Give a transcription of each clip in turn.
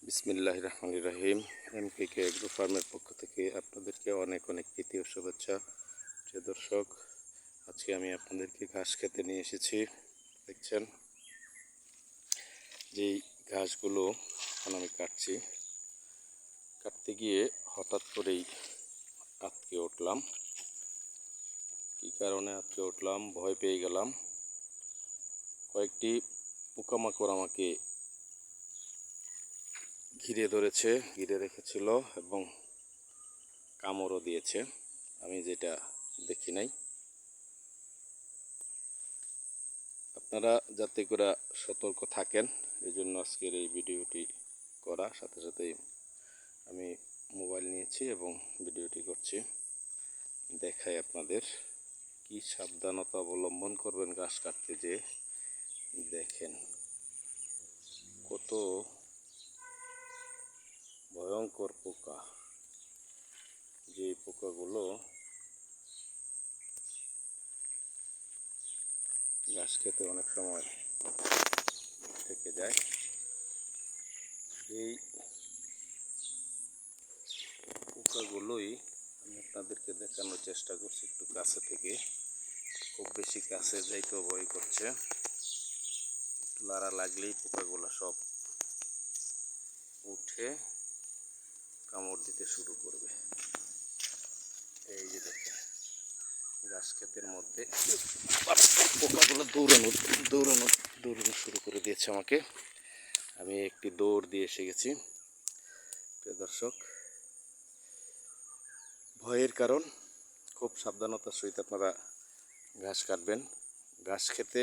বিসমিল্লাহির রহমানির রহিম। এমকেকে এগ্রো ফার্মের পক্ষ থেকে আপনাদেরকে অনেক অনেক প্রীতি ও শুভেচ্ছা। প্রিয় দর্শক, আজকে আমি আপনাদেরকে ঘাস খেতে নিয়ে এসেছি। দেখছেন যেই ঘাসগুলো এখন আমি কাটতে গিয়ে হঠাৎ করেই আটকে উঠলাম। কী কারণে আটকে উঠলাম? ভয় পেয়ে গেলাম। কয়েকটি পোকামাকড় আমাকে ঘিরে রেখেছিল এবং কামড়ও দিয়েছে, আমি যেটা দেখি নাই। আপনারা যাতে করে সতর্ক থাকেন, এই জন্য আজকের এই ভিডিওটি করা। সাথে সাথেই আমি মোবাইল নিয়েছি এবং ভিডিওটি করছি। দেখাই আপনাদের কি সাবধানতা অবলম্বন করবেন ঘাস কাটতে যেয়ে। দেখেন কত ভয়ঙ্কর পোকা। যে পোকাগুলো ঘাস খেতে অনেক সময় থেকে যায়, এই পোকাগুলোই আমি আপনাদেরকে দেখানোর চেষ্টা করছি একটু কাছে থেকে। খুব বেশি কাছে যাইতেও ভয় করছে, একটু লাড়া লাগলেই পোকাগুলো সব উঠে কামড় দিতে শুরু করবে। এই যে দেখেন ঘাস ক্ষেতের মধ্যে পোকাগুলো দৌড়ানো শুরু করে দিয়েছে আমাকে। আমি একটি দৌড় দিয়ে এসে গেছি। প্রিয় দর্শক, ভয়ের কারণ, খুব সাবধানতার সহিত আপনারা ঘাস কাটবেন। ঘাস খেতে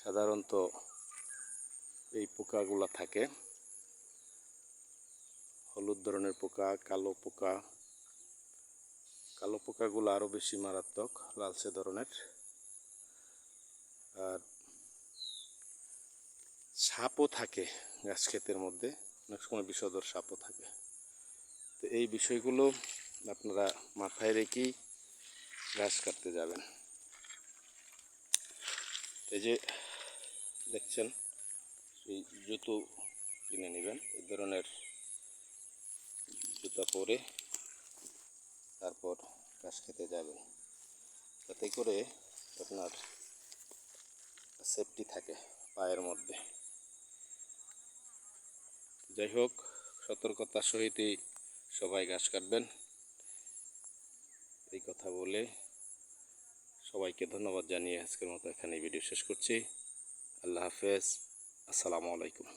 সাধারণত এই পোকাগুলো থাকে, হলুদ ধরনের পোকা, কালো পোকাগুলো আরও বেশি মারাত্মক, লালচে ধরনের। আর সাপও থাকে ঘাস ক্ষেতের মধ্যে, অনেক সময় বিষধর সাপও থাকে। তো এই বিষয়গুলো আপনারা মাথায় রেখেই ঘাস কাটতে যাবেন। এই যে দেখছেন, এই জুতো কিনে নেবেন, এই ধরনের জুতা পরে তারপর ঘাস খেতে যাবেন, যাতে করে আপনার সেফটি থাকে পায়ের মধ্যে। যাই হোক, সতর্কতার সহিতই সবাই ঘাস কাটবেন, এই কথা বলে সবাইকে ধন্যবাদ জানিয়ে আজকের মতো এখানেই ভিডিও শেষ করছি। আল্লাহ হাফেজ, আসসালামু আলাইকুম।